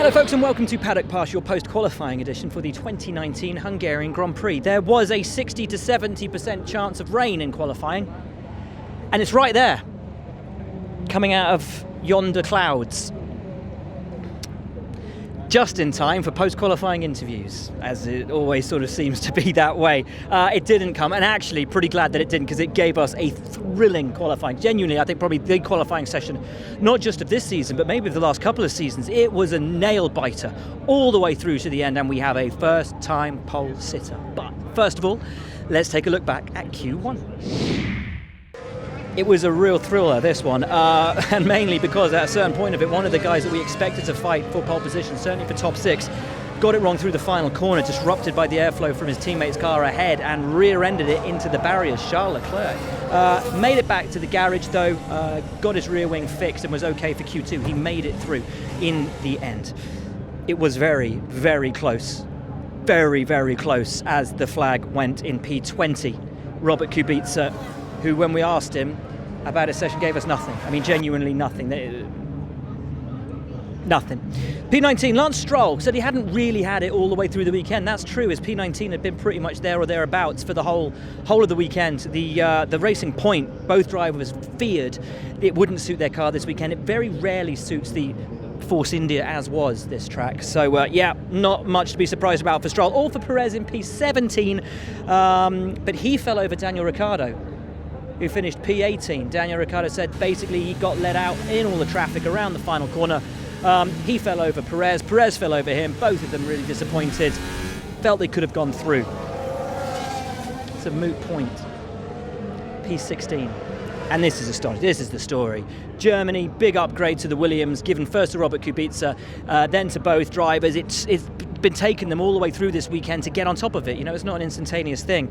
Hello folks and welcome to Paddock Pass, your post-qualifying edition for the 2019 Hungarian Grand Prix. There was a 60 to 70% chance of rain in qualifying, and it's right there, coming out of yonder clouds. Just in time for post-qualifying interviews, as it always sort of seems to be that way. It didn't come, and actually pretty glad that it didn't, because it gave us a thrilling qualifying. Genuinely, I think probably the qualifying session, not just of this season, but maybe of the last couple of seasons. It was a nail-biter all the way through to the end, and we have a first-time pole sitter. But first of all, let's take a look back at Q1. It was a real thriller, this one, and mainly because at a certain point of it, one of the guys that we expected to fight for pole position, certainly for top six, got it wrong through the final corner, disrupted by the airflow from his teammate's car ahead and rear-ended it into the barriers. Charles Leclerc made it back to the garage though, got his rear wing fixed and was okay for Q2. He made it through in the end. It was very, very close. Very, very close as the flag went in P20. Robert Kubica, who, when we asked him about his session, gave us nothing. I mean, genuinely nothing. Nothing. P19, Lance Stroll said he hadn't really had it all the way through the weekend. That's true, as P19 had been pretty much there or thereabouts for the whole of the weekend. The Racing Point, both drivers feared it wouldn't suit their car this weekend. It very rarely suits the Force India, as was this track. So yeah, not much to be surprised about for Stroll. All for Perez in P17, but he fell over Daniel Ricciardo, who finished P18. Daniel Ricciardo said basically he got let out in all the traffic around the final corner. He fell over Perez. Perez fell over him. Both of them really disappointed. Felt they could have gone through. It's a moot point. P16. And this is astonishing. This is the story. Germany, big upgrade to the Williams, given first to Robert Kubica, then to both drivers. It's been taking them all the way through this weekend to get on top of it. You know, it's not an instantaneous thing.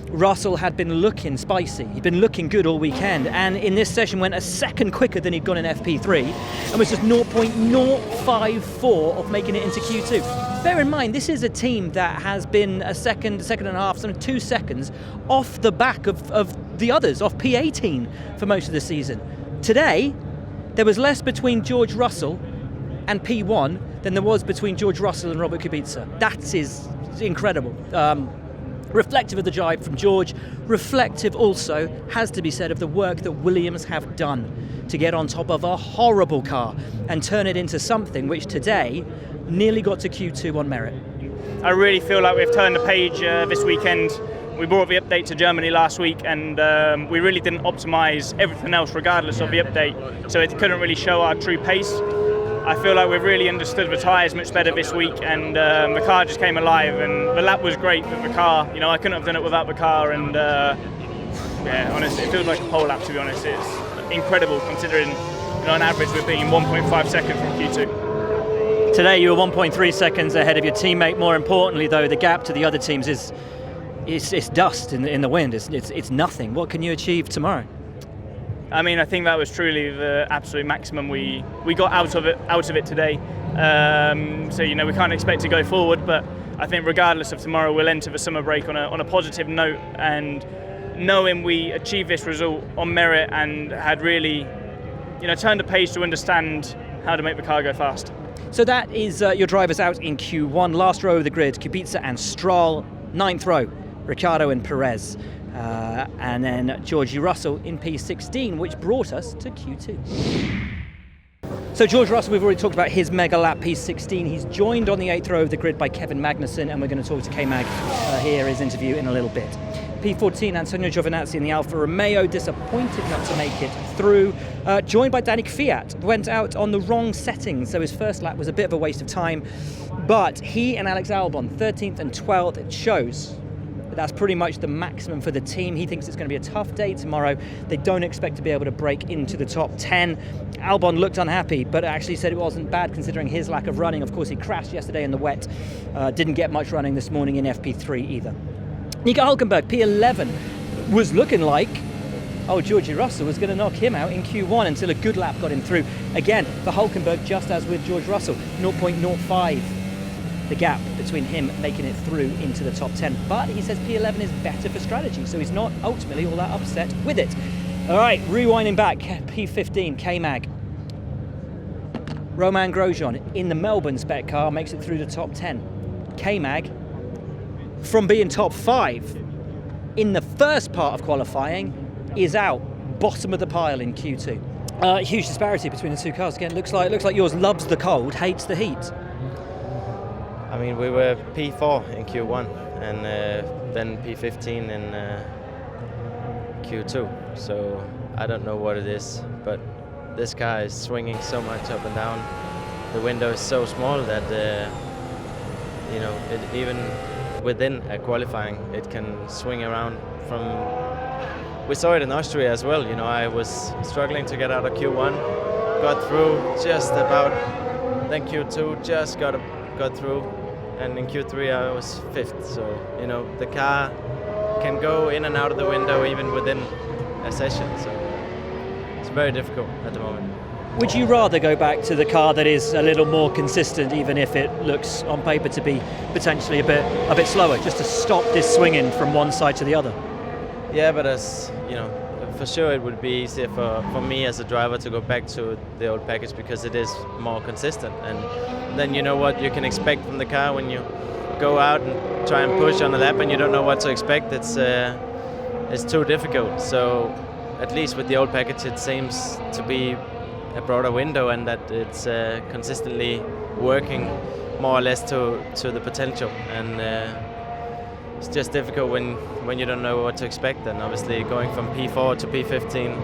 Russell had been looking spicy. He'd been looking good all weekend, and in this session went a second quicker than he'd gone in FP3, and was just 0.054 of making it into Q2. Bear in mind, this is a team that has been a second and a half, some 2 seconds off the back of the others, off P18 for most of the season. Today, there was less between George Russell and P1 than there was between George Russell and Robert Kubica. That is incredible. Reflective of the drive from George, reflective also, has to be said, of the work that Williams have done to get on top of a horrible car and turn it into something which today nearly got to Q2 on merit. I really feel like we've turned the page this weekend. We brought the update to Germany last week, and we really didn't optimise everything else regardless of the update, so it couldn't really show our true pace. I feel like we've really understood the tyres much better this week, and the car just came alive, and the lap was great with the car. You know, I couldn't have done it without the car, and yeah, honestly, it feels like a pole lap, to be honest. It's incredible considering, you know, on average we're being 1.5 seconds from Q2. Today you were 1.3 seconds ahead of your teammate. More importantly though, the gap to the other teams is dust in the wind. It's nothing. What can you achieve tomorrow? I mean, I think that was truly the absolute maximum we got out of it today. So, you know, we can't expect to go forward, but I think regardless of tomorrow, we'll enter the summer break on a positive note, and knowing we achieved this result on merit and had really, you know, turned the page to understand how to make the car go fast. So that is your drivers out in Q1. Last row of the grid, Kubica and Stroll. 9th row, Ricciardo and Perez. And then George Russell in P16, which brought us to Q2. So George Russell, we've already talked about his mega lap, P16. He's joined on the 8th row of the grid by Kevin Magnussen, and we're going to talk to K-Mag, hear his interview in a little bit. P14, Antonio Giovinazzi in the Alfa Romeo, disappointed not to make it through. Joined by Danny Kvyat, went out on the wrong settings, so his first lap was a bit of a waste of time. But he and Alex Albon, 13th and 12th, it shows that's pretty much the maximum for the team. He thinks it's going to be a tough day tomorrow. They don't expect to be able to break into the top 10. Albon looked unhappy, but actually said it wasn't bad considering his lack of running. Of course, he crashed yesterday in the wet. Didn't get much running this morning in FP3 either. Nico Hülkenberg, P11, was looking like George Russell was going to knock him out in Q1 until a good lap got him through. Again, for Hülkenberg, just as with George Russell, 0.05. The gap between him making it through into the top 10. But he says P11 is better for strategy, so he's not ultimately all that upset with it. All right, rewinding back, P15, K-Mag. Romain Grosjean in the Melbourne spec car makes it through the top 10. K-Mag, from being top 5 in the first part of qualifying, is out, bottom of the pile in Q2. Huge disparity between the two cars. Again, looks like yours loves the cold, hates the heat. I mean, we were P4 in Q1 and then P15 in Q2. So I don't know what it is, but this car is swinging so much up and down. The window is so small that you know, it even within a qualifying, it can swing around from. We saw it in Austria as well. You know, I was struggling to get out of Q1, got through just about. Then Q2 just got through, and in Q3 I was 5th. So you know, the car can go in and out of the window even within a session. So it's very difficult at the moment. Would you rather go back to the car that is a little more consistent, even if it looks on paper to be potentially a bit slower, just to stop this swinging from one side to the other? Yeah, but as you know, for sure it would be easier for me as a driver to go back to the old package because it is more consistent, and then you know what you can expect from the car when you go out and try and push on the lap and you don't know what to expect. It's too difficult. So at least with the old package, it seems to be a broader window and that it's consistently working more or less to the potential, and it's just difficult when you don't know what to expect. And obviously going from P4 to P15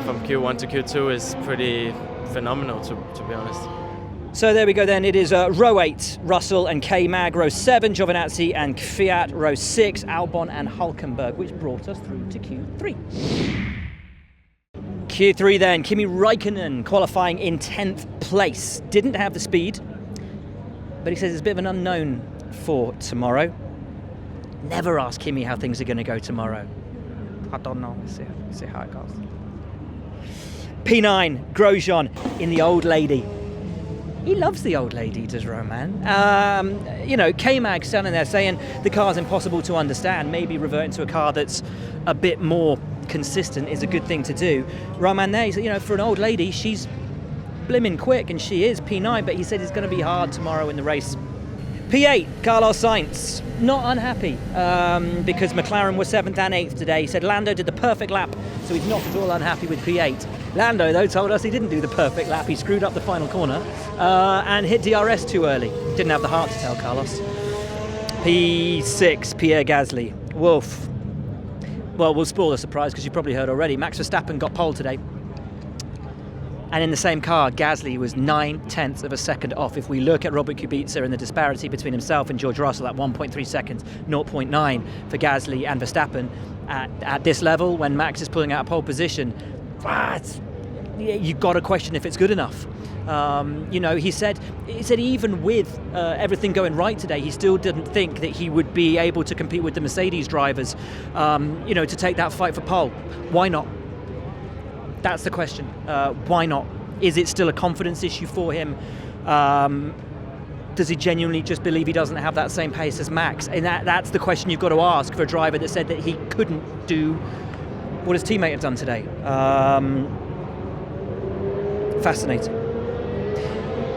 from Q1 to Q2 is pretty phenomenal to be honest. So there we go then, it is row 8, Russell and K-Mag, row 7, Giovinazzi and Fiat, row 6, Albon and Hulkenberg, which brought us through to Q3. Q3 then, Kimi Räikkönen qualifying in 10th place. Didn't have the speed, but he says it's a bit of an unknown for tomorrow. Never ask Kimi how things are going to go tomorrow. I don't know, see how it goes. P9, Grosjean in the old lady. He loves the old lady, does Roman. You know, K-Mag standing there saying the car's impossible to understand, maybe reverting to a car that's a bit more consistent is a good thing to do. Roman there, he said, you know, for an old lady, she's blimmin' quick, and she is P9, but he said it's going to be hard tomorrow in the race. P8, Carlos Sainz, not unhappy because McLaren were 7th and 8th today. He said Lando did the perfect lap, so he's not at all unhappy with P8. Lando, though, told us he didn't do the perfect lap. He screwed up the final corner and hit DRS too early. Didn't have the heart to tell Carlos. P6, Pierre Gasly. Woof. Well, we'll spoil the surprise because you probably heard already. Max Verstappen got pole today. And in the same car, Gasly was 9/10 of a second off. If we look at Robert Kubica and the disparity between himself and George Russell at 1.3 seconds, 0.9 for Gasly and Verstappen, at this level, when Max is pulling out a pole position, you've got to question if it's good enough. You know, he said even with everything going right today, he still didn't think that he would be able to compete with the Mercedes drivers, you know, to take that fight for pole. Why not? That's the question. Why not? Is it still a confidence issue for him? Does he genuinely just believe he doesn't have that same pace as Max? And that's the question you've got to ask for a driver that said that he couldn't do what his teammate had done today. Fascinating.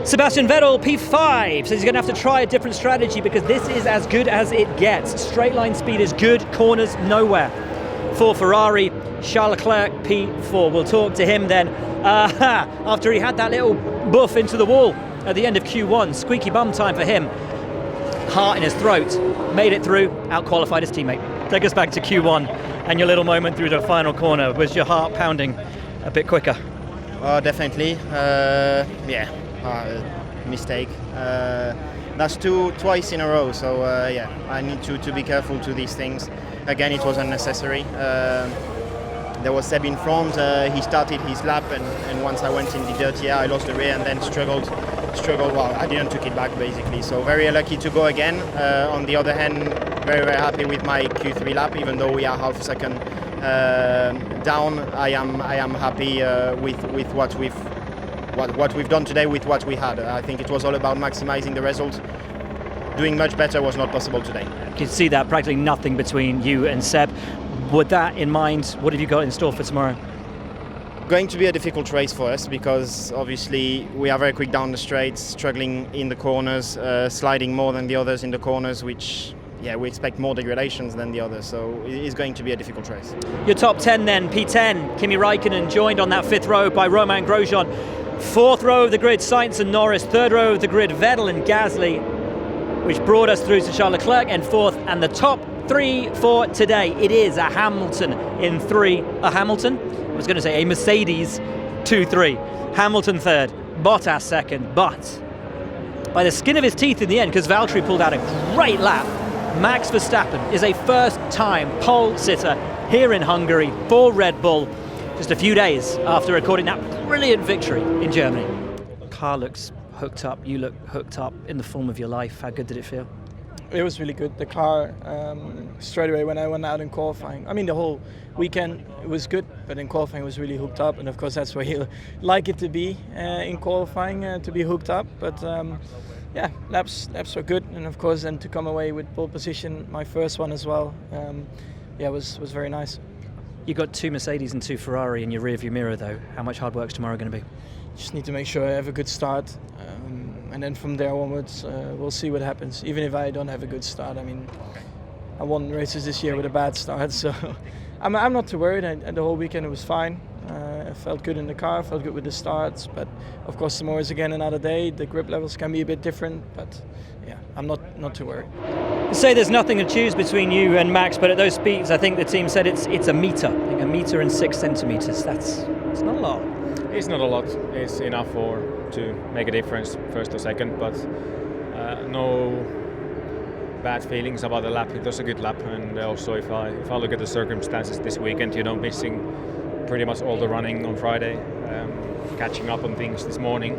Sebastian Vettel, P5, says he's going to have to try a different strategy because this is as good as it gets. Straight line speed is good, corners nowhere. For Ferrari, Charles Leclerc, P4. We'll talk to him then after he had that little buff into the wall at the end of Q1. Squeaky bum time for him. Heart in his throat. Made it through, out-qualified his teammate. Take us back to Q1 and your little moment through the final corner. Was your heart pounding a bit quicker? Definitely. Mistake. That's twice in a row, so I need to be careful to these things. Again, it was unnecessary. There was Seb in front, he started his lap, and once I went in the dirty air, I lost the rear and then struggled. Well, I didn't took it back basically, so very lucky to go again. On the other hand, very, very happy with my Q3 lap, even though we are half a second down. I am happy with what we've done today with what we had. I think it was all about maximizing the result. Doing much better was not possible today. You can see that practically nothing between you and Seb. With that in mind, what have you got in store for tomorrow? Going to be a difficult race for us because obviously we are very quick down the straights, struggling in the corners, sliding more than the others in the corners, which we expect more degradations than the others, so it is going to be a difficult race. Your top 10 then, P10, Kimi Räikkönen joined on that 5th row by Romain Grosjean. 4th row of the grid, Sainz and Norris. 3rd row of the grid, Vettel and Gasly, which brought us through to Charles Leclerc in 4th. And the top 3 for today, it is a Hamilton in 3. A Hamilton? I was going to say a Mercedes 2-3. Hamilton 3rd, Bottas 2nd, but by the skin of his teeth in the end, because Valtteri pulled out a great lap, Max Verstappen is a first-time pole sitter here in Hungary for Red Bull, just a few days after recording that brilliant victory in Germany. Car looks hooked up, you look hooked up in the form of your life. How good did it feel? It was really good. The car, straight away when I went out in qualifying, I mean the whole weekend it was good, but in qualifying it was really hooked up, and of course that's where you like it to be in qualifying, to be hooked up. But laps were good, and of course then to come away with pole position, my first one as well, was very nice. You got 2 Mercedes and 2 Ferrari in your rearview mirror though. How much hard work's tomorrow going to be? Just need to make sure I have a good start, and then from there onwards we'll see what happens. Even if I don't have a good start, I mean, I won races this year with a bad start, so I'm not too worried. And the whole weekend it was fine. I felt good in the car, felt good with the starts, but of course tomorrow is again another day. The grip levels can be a bit different, but I'm not too worried. You say there's nothing to choose between you and Max, but at those speeds I think the team said it's a meter. I think 1 meter and 6 centimeters. It's not a lot. It's not a lot. It's enough to make a difference, first or second, but no bad feelings about the lap. It was a good lap, and also if I look at the circumstances this weekend, missing pretty much all the running on Friday, catching up on things this morning,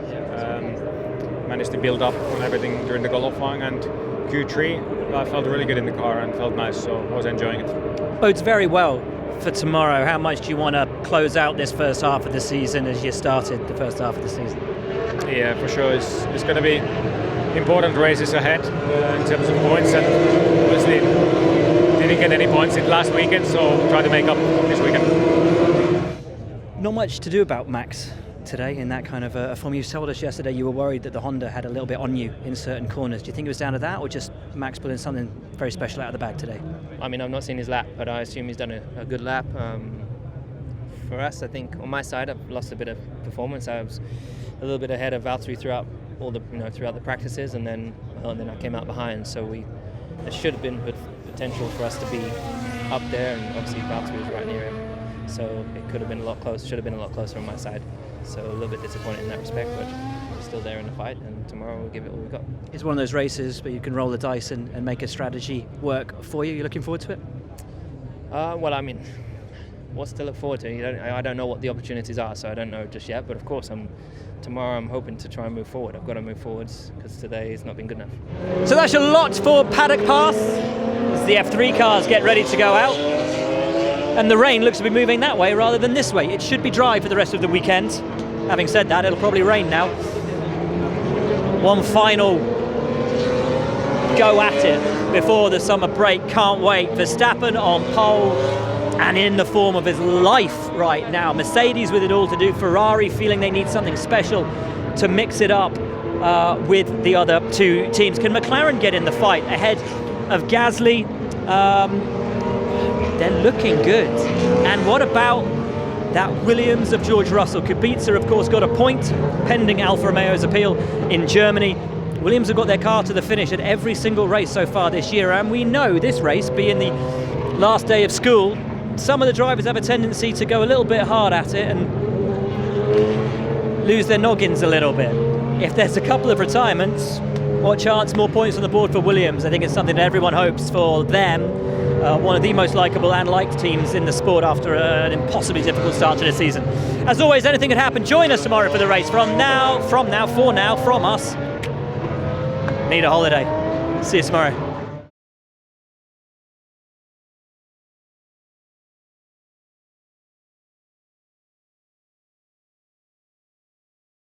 managed to build up on everything during the qualifying, and Q3 I felt really good in the car and felt nice, so I was enjoying it. Bodes very well for tomorrow. How much do you want to close out this first half of the season as you started the first half of the season? Yeah, for sure. It's going to be important races ahead in terms of points, and obviously didn't get any points in last weekend, so try to make up this weekend. Not much to do about Max today in that kind of a form. You told us yesterday you were worried that the Honda had a little bit on you in certain corners. Do you think it was down to that, or just Max pulling something very special out of the bag today? I mean, I've not seen his lap, but I assume he's done a good lap. For us, I think on my side, I've lost a bit of performance. I was a little bit ahead of Valtteri throughout throughout the practices, and then I came out behind. So there should have been good potential for us to be up there, and obviously Valtteri was right near him. So it could have been a lot closer. Should have been a lot closer on my side. So a little bit disappointed in that respect, but we're still there in the fight, and tomorrow we'll give it all we've got. It's one of those races where you can roll the dice and make a strategy work for you. You looking forward to it? Well, I mean, what's to look forward to? I don't know what the opportunities are, so I don't know just yet. But of course, tomorrow I'm hoping to try and move forward. I've got to move forwards because today has not been good enough. So that's your lot for Paddock Pass as the F3 cars get ready to go out. And the rain looks to be moving that way rather than this way. It should be dry for the rest of the weekend. Having said that, it'll probably rain now. One final go at it before the summer break. Can't wait. Verstappen on pole and in the form of his life right now. Mercedes with it all to do. Ferrari feeling they need something special to mix it up with the other two teams. Can McLaren get in the fight ahead of Gasly? They're looking good. And what about that Williams of George Russell? Kubica, of course, got a point pending Alfa Romeo's appeal in Germany. Williams have got their car to the finish at every single race so far this year, and we know this race being the last day of school, some of the drivers have a tendency to go a little bit hard at it and lose their noggins a little bit. If there's a couple of retirements, what chance, more points on the board for Williams? I think it's something that everyone hopes for them. One of the most likeable and liked teams in the sport after an impossibly difficult start to the season. As always, anything could happen. Join us tomorrow for the race. For now, from us. Need a holiday. See you tomorrow.